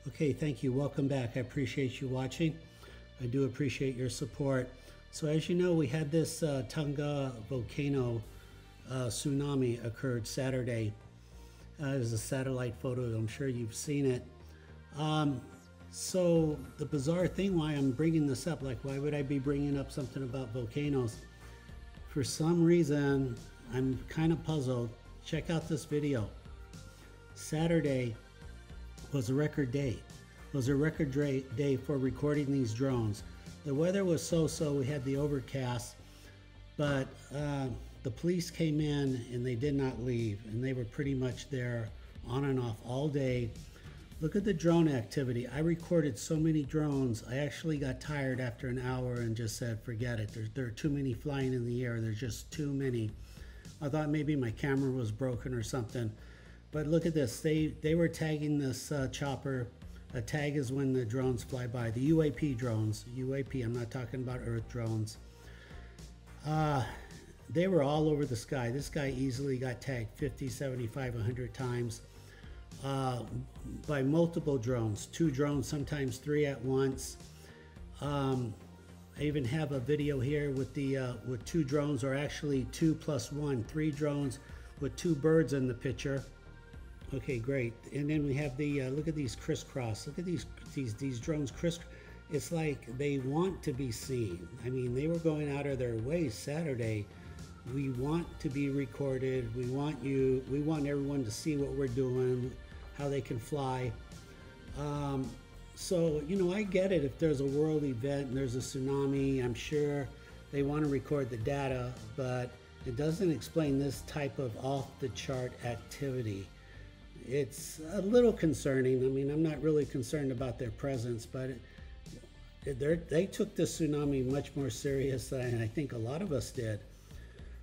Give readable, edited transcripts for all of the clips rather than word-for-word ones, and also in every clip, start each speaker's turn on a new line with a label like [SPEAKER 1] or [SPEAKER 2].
[SPEAKER 1] Okay, thank you. Welcome back. I appreciate you watching. I do appreciate your support. So as you know, we had this Tonga volcano tsunami occurred Saturday. There's a satellite photo. I'm sure you've seen it. So the bizarre thing why I'm bringing this up, like why would I be bringing up something about volcanoes? For some reason, I'm kind of puzzled. Check out this video. Saturday was a record day. It was a record day for recording these drones. The weather was so-so. We had the overcast, but the police came in and they did not leave, and they were pretty much there on and off all day. Look at the drone activity. I recorded so many drones. I actually got tired after an hour and just said, forget it. There are too many flying in the air. There's just too many. I thought maybe my camera was broken or something. But look at this. They were tagging this chopper. A tag is when the drones fly by. The UAP drones. UAP, I'm not talking about Earth drones. They were all over the sky. This guy easily got tagged 50, 75, 100 times by multiple drones. 2 drones, sometimes 3 at once. I even have a video here with with 2 drones, or actually 2 plus 1, 3 drones with 2 birds in the picture. Okay, great. And then we have the look at these crisscross. Look at these drones crisscross. It's like they want to be seen. I mean, they were going out of their way Saturday. We want to be recorded. We want everyone to see what we're doing, how they can fly. So, you know, I get it. If there's a world event and there's a tsunami, I'm sure they want to record the data, but it doesn't explain this type of off-the-chart activity. It's a little concerning. I mean, I'm not really concerned about their presence, but they took the tsunami much more serious than I think a lot of us did.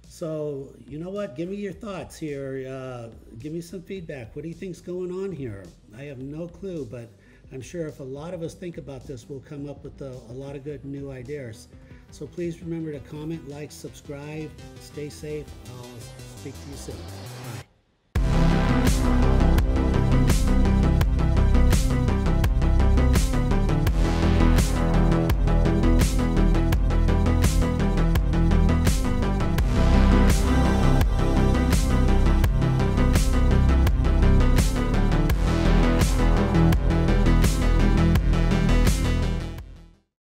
[SPEAKER 1] So, you know what? Give me your thoughts here. Give me some feedback. What do you think's going on here? I have no clue, but I'm sure if a lot of us think about this, we'll come up with a lot of good new ideas. So please remember to comment, like, subscribe, stay safe. I'll speak to you soon.